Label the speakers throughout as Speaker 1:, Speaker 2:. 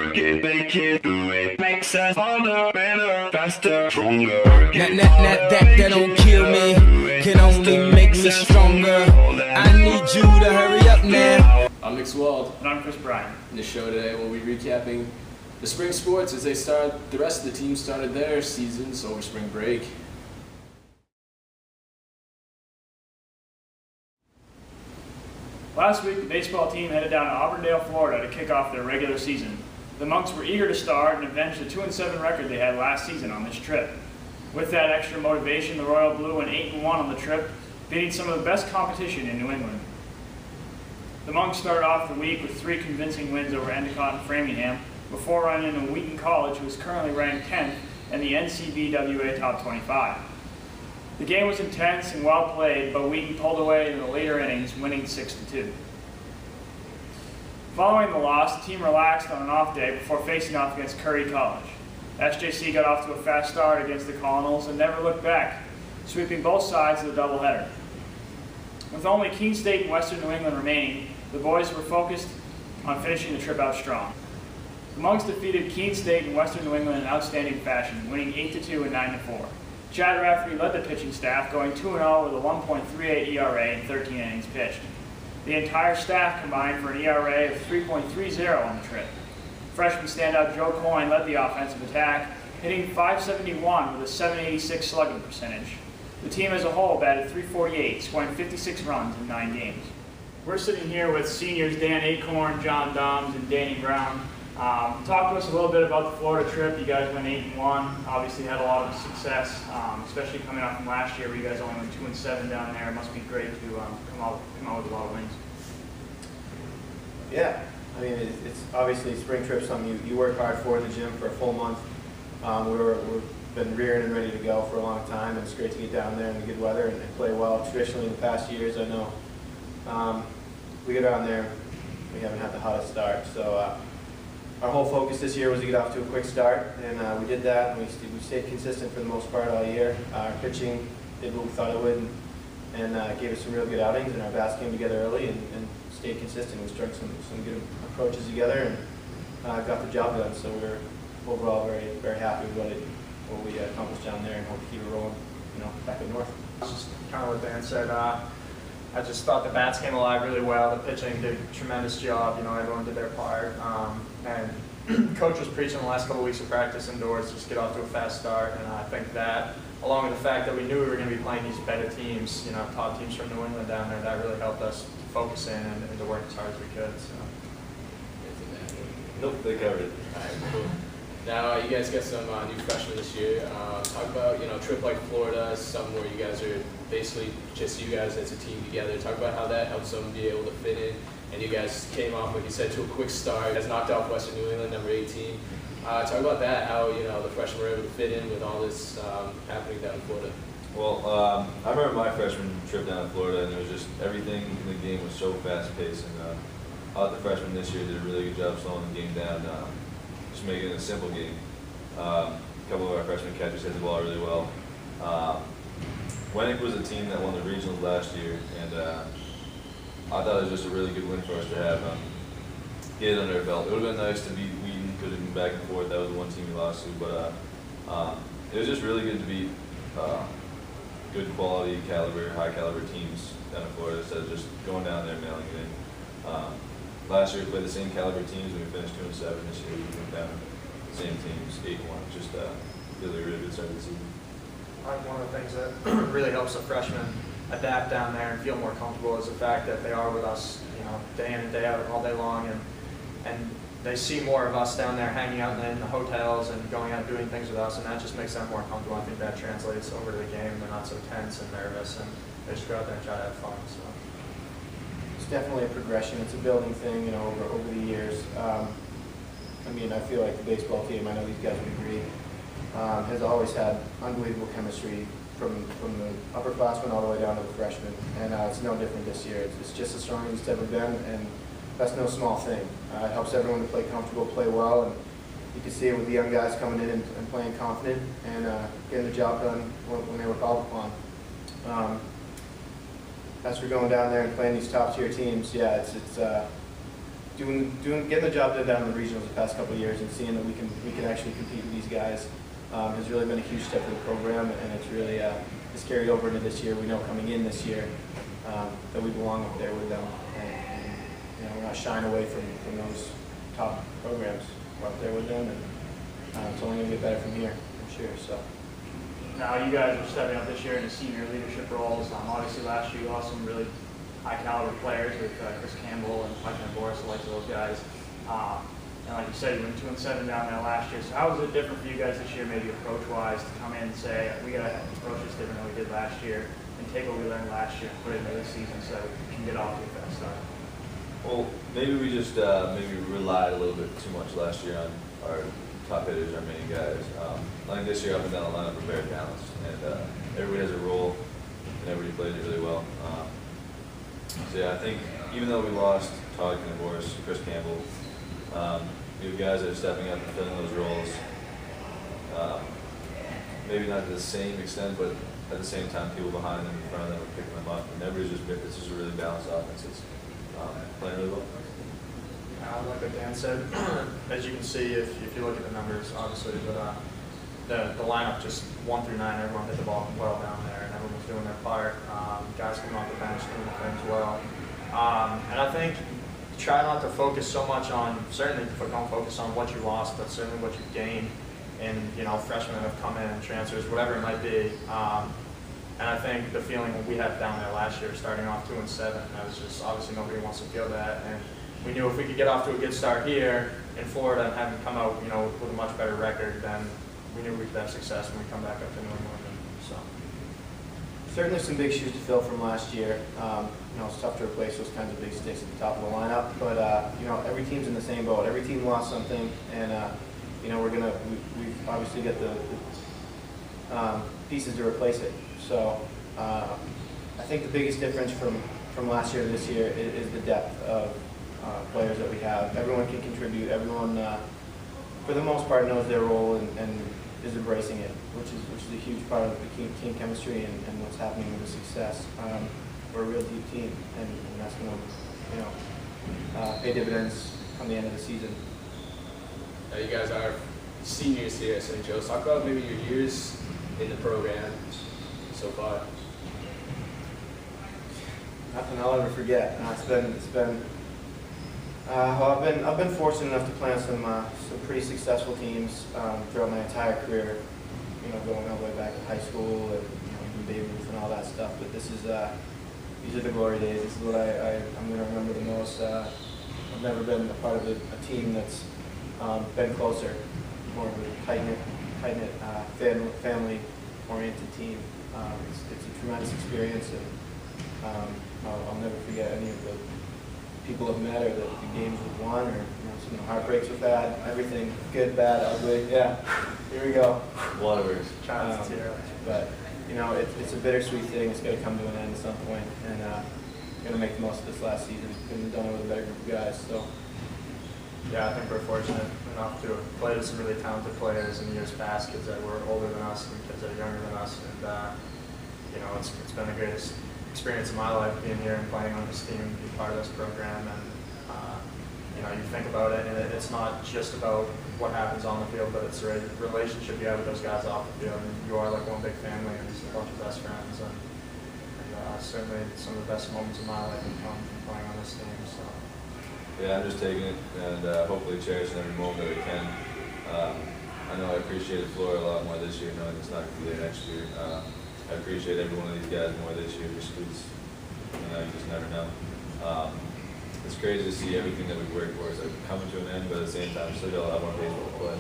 Speaker 1: work it, make it, do it. Makes us harder, better, faster, stronger.
Speaker 2: That don't kill me, can only make me stronger. I need you to hurry up now.
Speaker 3: I'm Nick Swald.
Speaker 4: And I'm Chris Bryan.
Speaker 3: In the show today, we'll be recapping the spring sports as the rest of the team started their seasons over spring break.
Speaker 4: Last week, the baseball team headed down to Auburndale, Florida to kick off their regular season. The Monks were eager to start and avenge the 2-7 record they had last season on this trip. With that extra motivation, the Royal Blue went 8-1 on the trip, beating some of the best competition in New England. The Monks started off the week with 3 convincing wins over Endicott and Framingham, before running into Wheaton College, who is currently ranked 10th in the NCBWA Top 25. The game was intense and well played, but Wheaton pulled away in the later innings, winning 6-2. Following the loss, the team relaxed on an off day before facing off against Curry College. SJC got off to a fast start against the Colonels and never looked back, sweeping both sides of the doubleheader. With only Keene State and Western New England remaining, the boys were focused on finishing the trip out strong. The Monks defeated Keene State and Western New England in outstanding fashion, winning 8-2 and 9-4. Chad Rafferty led the pitching staff, going 2-0 with a 1.38 ERA in 13 innings pitched. The entire staff combined for an ERA of 3.30 on the trip. Freshman standout Joe Coyne led the offensive attack, hitting .571 with a .786 slugging percentage. The team as a whole batted .348, scoring 56 runs in 9 games. We're sitting here with seniors Dan Acorn, John Doms, and Danny Brown. Talk to us a little bit about the Florida trip. You guys went 8-1, obviously had a lot of success, especially coming out from last year where you guys only went 2-7 down there. It must be great to come out with a lot of wins.
Speaker 5: Yeah, I mean, it's obviously spring trip, something you work hard for in the gym for a full month. We've been rearing and ready to go for a long time, and it's great to get down there in the good weather and play well. Traditionally in the past years, I know, we get down there, we haven't had the hottest start, so our whole focus this year was to get off to a quick start, and we did that, and we stayed consistent for the most part all year. Our pitching did what we thought it would, and gave us some real good outings, and our bats came together early and stayed consistent. We struck some good approaches together and got the job done, so we're overall very, very happy with what we accomplished down there and hope to keep it rolling, back up north.
Speaker 6: Just kind of what Dan said. I just thought the bats came alive really well. The pitching did a tremendous job. Everyone did their part. And coach was preaching the last couple of weeks of practice indoors, just get off to a fast start. And I think that, along with the fact that we knew we were going to be playing these better teams, top teams from New England down there, that really helped us focus in and to work as hard as we could. So.
Speaker 7: Nope, they covered it.
Speaker 3: All right, cool. Now, you guys got some new freshmen this year. Talk about, a trip like Florida, something where you guys are basically just you guys as a team together. Talk about how that helps them be able to fit in. And you guys came off, like you said, to a quick start. You guys knocked off Western New England, number 18. Talk about that, how, the freshmen were able to fit in with all this happening down in Florida.
Speaker 7: Well, I remember my freshman trip down to Florida, and it was just everything in the game was so fast-paced. And I thought the freshmen this year did a really good job slowing the game down. Just making it a simple game. A couple of our freshman catchers hit the ball really well. Winnick was a team that won the regionals last year, and I thought it was just a really good win for us to have get it under our belt. It would have been nice to beat Wheaton, could have been back and forth. That was the one team we lost to, but it was just really good to beat good quality caliber, high caliber teams down in Florida instead of just going down there and mailing it in. Last year we played the same caliber teams and we finished 2-7. This year we went down the same teams, 8-1. Just really good start of the season.
Speaker 6: I think one of the things that really helps the freshmen adapt down there and feel more comfortable is the fact that they are with us, day in and day out, all day long, and they see more of us down there hanging out in the hotels and going out and doing things with us, and that just makes them more comfortable. I think that translates over to the game. They're not so tense and nervous, and they just go out there and try to have fun. So.
Speaker 5: It's definitely a progression. It's a building thing, over the years. I feel like the baseball team, I know these guys would agree, has always had unbelievable chemistry from the upperclassmen all the way down to the freshmen, and it's no different this year. It's just as strong as it's ever been, and that's no small thing. It helps everyone to play comfortable, play well, and you can see it with the young guys coming in and playing confident and getting the job done when they were called upon. As we're going down there and playing these top-tier teams, yeah, it's getting the job done down in the regionals the past couple of years and seeing that we can actually compete with these guys has really been a huge step for the program, and it's really it's carried over into this year. We know coming in this year that we belong up there with them, and you know, we're not shying away from those top programs. We're up there with them, and it's only going to get better from here, I'm sure. So.
Speaker 4: Now you guys are stepping up this year into senior leadership roles. Obviously last year you lost some really high caliber players with Chris Campbell and Mike Boris, the likes of those guys. And like you said, you went 2-7 down there last year. So how was it different for you guys this year, maybe approach-wise, to come in and say, we got to approach this different than we did last year, and take what we learned last year and put it into this season so we can get off to a fast start?
Speaker 7: Well, maybe we just maybe relied a little bit too much last year on our top hitters, our main guys. I think this year up and down the lineup we're very balanced, and everybody has a role, and everybody plays it really well. So yeah, I think even though we lost Todd Boris, Chris Campbell, we have guys that are stepping up and filling those roles. Maybe not to the same extent, but at the same time, people behind them, in front of them, are picking them up, and everybody's it's just a really balanced offense. It's playing really well.
Speaker 6: Like what Dan said, as you can see, if you look at the numbers, obviously, but the lineup just 1 through 9, everyone hit the ball well down there, and everyone was doing their part. Guys coming off the bench doing the things well, and I think try not to focus so much on, certainly don't focus on what you lost, but certainly what you've gained. And freshmen that have come in and transfers, whatever it might be. And I think the feeling we had down there last year, starting off 2-7, that was just obviously nobody wants to feel that. And we knew if we could get off to a good start here in Florida and have them come out, with a much better record, then we knew we could have success when we come back up to New England. So
Speaker 5: Certainly some big shoes to fill from last year. It's tough to replace those kinds of big sticks at the top of the lineup, but every team's in the same boat. Every team lost something, and we've obviously got the pieces to replace it. So I think the biggest difference from last year to this year is the depth of players that we have. Everyone can contribute. Everyone, for the most part, knows their role and is embracing it, which is a huge part of the team chemistry and what's happening with the success. We're a real deep team, and that's going to pay dividends come the end of the season.
Speaker 3: Now you guys are seniors here at St. Joe's. Talk about maybe your years in the program so far.
Speaker 5: Nothing I'll ever forget. I've been fortunate enough to play on some pretty successful teams throughout my entire career. Going all the way back to high school and even Babe Ruth and all that stuff. But these are the glory days. This is what I'm going to remember the most. I've never been a part of a team that's been closer, more of a tight-knit, family-oriented team. It's a tremendous experience, and I'll never forget any of the people I've met or the games we've won, or some heartbreaks we've had. Everything, good, bad, ugly. Yeah, here we go.
Speaker 7: Waters.
Speaker 5: But it's a bittersweet thing. It's got to come to an end at some point, and going to make the most of this last season. Couldn't have done it with a better group of guys. So.
Speaker 6: Yeah, I think we're fortunate enough to have played with some really talented players in years past, kids that were older than us and kids that are younger than us. And, it's been the greatest experience of my life being here and playing on this team and be part of this program. And, you think about it, and it's not just about what happens on the field, but it's a relationship you have with those guys off the field. And you are like one big family and it's a bunch of best friends. And certainly some of the best moments of my life have come from playing on this team. So.
Speaker 7: Yeah, I'm just taking it and hopefully cherishing every moment that I can. I know I appreciated Florida a lot more this year, knowing it's not going to be there next year. I appreciate every one of these guys more this year just because you just never know. It's crazy to see everything that we've worked for is coming to an end, but at the same time, still got a lot more baseball to play.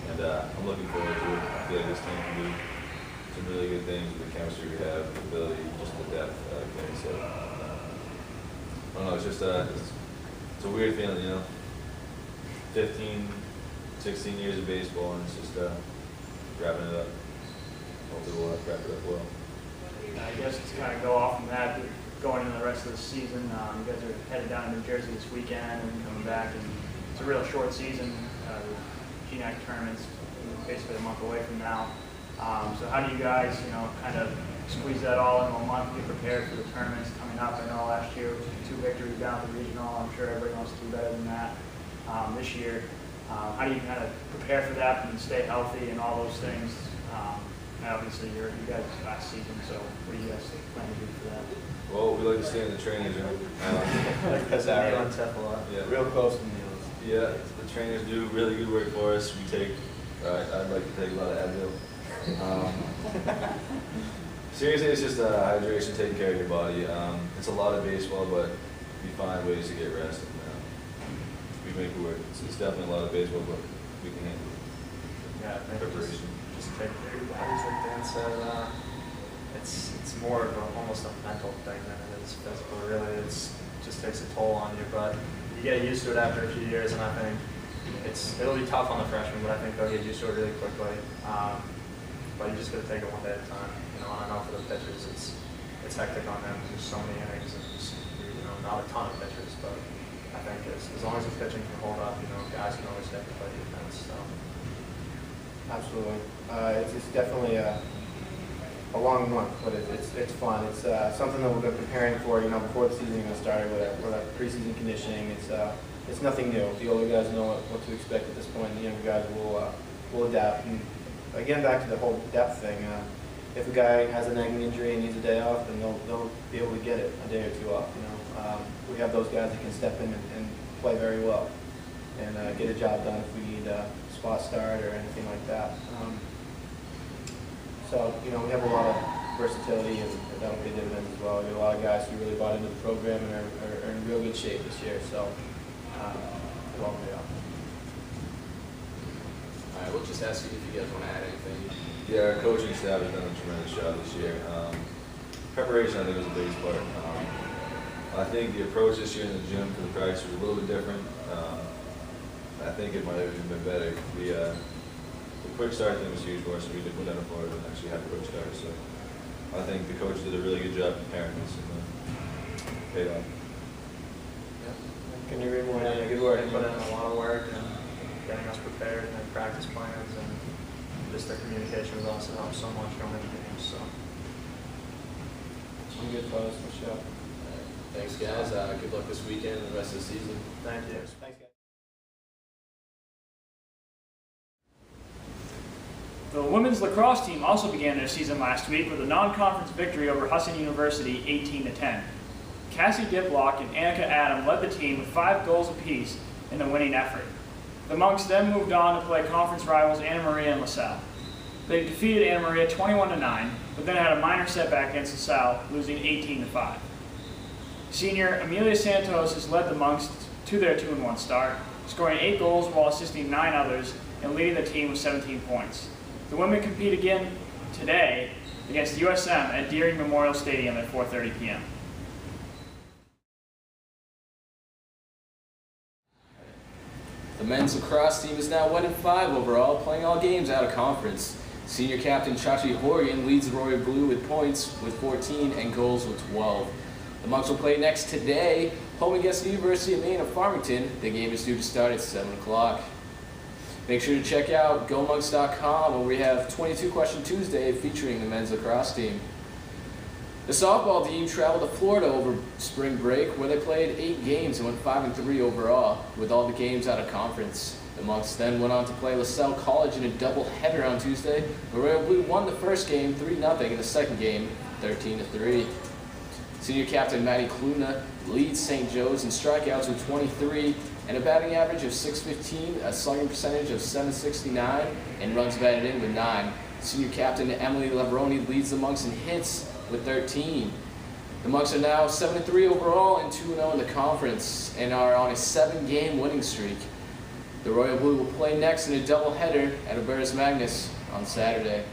Speaker 7: And I'm looking forward to it. I feel like this team can do some really good things with the chemistry we have, the ability, just the depth. So, I don't know, it's just it's a weird feeling, 15, 16 years of baseball, and it's just wrapping it up. Hopefully we'll wrap it up well.
Speaker 4: I guess to kind of go off from that, going into the rest of the season, you guys are headed down to New Jersey this weekend and coming back, and it's a real short season. The GNAC tournament's basically a month away from now. So how do you guys, kind of squeeze that all in 1 month, get prepared for the tournaments coming up. I know last year, 2 victories down at the regional. I'm sure everybody wants to do better than that this year. How do you kind of prepare for that and stay healthy and all those things? And obviously, you guys last season, so what do you guys plan to do for that?
Speaker 7: Well, we like to stay in the training gym.
Speaker 5: That's all right.
Speaker 6: on tip a lot.
Speaker 7: Yeah.
Speaker 5: Real close to meals.
Speaker 7: Yeah, the trainers do really good work for us. We take, I'd like to take a lot of Advil. Seriously, it's just hydration, taking care of your body. It's a lot of baseball, but we find ways to get rest. And, we make it work. It's definitely a lot of baseball, but we can handle it.
Speaker 6: Yeah, I think
Speaker 7: Preparation.
Speaker 6: just take care of your bodies, like Dan said. It's more of almost a mental thing than it is physical. Really, it just takes a toll on you, but you get used to it after a few years, and I think it'll be tough on the freshmen, but I think they'll get used to it really quickly. But you just got to take it one day at a time. You know, and I know for the pitchers, it's hectic on them. There's so many innings, and not a ton of pitchers, but I think as long as the pitching can hold up, guys can always step to play defense. So.
Speaker 5: Absolutely. It's definitely a long month, but it's fun. It's something that we've been preparing for, before the season even started with our preseason conditioning. It's nothing new. The older guys know what to expect at this point. The younger guys will adapt. And again, back to the whole depth thing. If a guy has a nagging injury and needs a day off, then they'll be able to get it a day or two off. We have those guys that can step in and play very well and get a job done if we need a spot start or anything like that. So we have a lot of versatility, and that'll pay dividends as well. We have a lot of guys who really bought into the program and are in real good shape this year. So it'll all pay off.
Speaker 3: All right, we'll just ask you if you guys want to add anything.
Speaker 7: Yeah, our coaching staff has done a tremendous job this year. Preparation, I think, was the biggest part. I think the approach this year in the gym for the practice was a little bit different. I think it might have even been better. The quick start thing was huge for us, so we did put down a Florida and actually have a quick start. So I think the coach did a really good job preparing us, and paid off.
Speaker 5: Can you read more?
Speaker 6: Yeah, good work. They put in a lot of work and getting us prepared and practice plans, and just their communication with us helped so much going into games. So
Speaker 5: Some good fellas, for sure.
Speaker 3: Thanks, guys. Good luck this weekend and the rest of the season.
Speaker 6: thank you.
Speaker 5: Thanks, guys.
Speaker 4: The women's lacrosse team also began their season last week with a non-conference victory over Husson University, 18-10. Cassie Diplock and Annika Adam led the team with 5 goals apiece in the winning effort. The Monks then moved on to play conference rivals Anna Maria and LaSalle. They defeated Anna Maria 21-9, but then had a minor setback against LaSalle, losing 18-5. Senior Amelia Santos has led the Monks to their 2-1 start, scoring 8 goals while assisting 9 others and leading the team with 17 points. The women compete again today against USM at Deering Memorial Stadium at 4:30 p.m.
Speaker 8: The men's lacrosse team is now 1-5 overall, playing all games out of conference. Senior captain Chachi Horian leads the Royal Blue with points with 14 and goals with 12. The Monks will play next today, home against the University of Maine of Farmington. The game is due to start at 7 o'clock. Make sure to check out GoMonks.com, where we have 22 Question Tuesday featuring the men's lacrosse team. The softball team traveled to Florida over spring break, where they played 8 games and went 5-3 overall, with all the games out of conference. The Monks then went on to play LaSalle College in a doubleheader on Tuesday. The Royal Blue won the first game 3-0 and the second game 13-3. Senior captain Maddie Kluna leads St. Joe's in strikeouts with 23 and a batting average of .615, a slugging percentage of .769, and runs batted in with 9. Senior captain Emily Leveroni leads the Monks in hits with 13. The Monks are now 7-3 overall and 2-0 in the conference and are on a 7-game winning streak. The Royal Blue will play next in a doubleheader at Abertus Magnus on Saturday.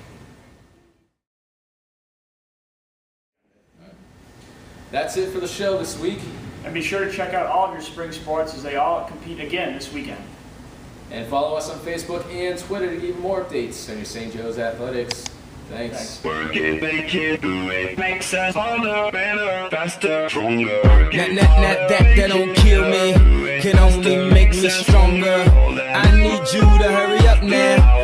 Speaker 8: That's it for the show this week.
Speaker 4: And be sure to check out all of your spring sports as they all compete again this weekend.
Speaker 8: And follow us on Facebook and Twitter to get even more updates on your St. Joe's athletics. Thanks.
Speaker 1: Work it, make it, do it. Makes us harder, better, faster, stronger.
Speaker 2: That don't kill me, can only make me stronger. I need you to hurry up now.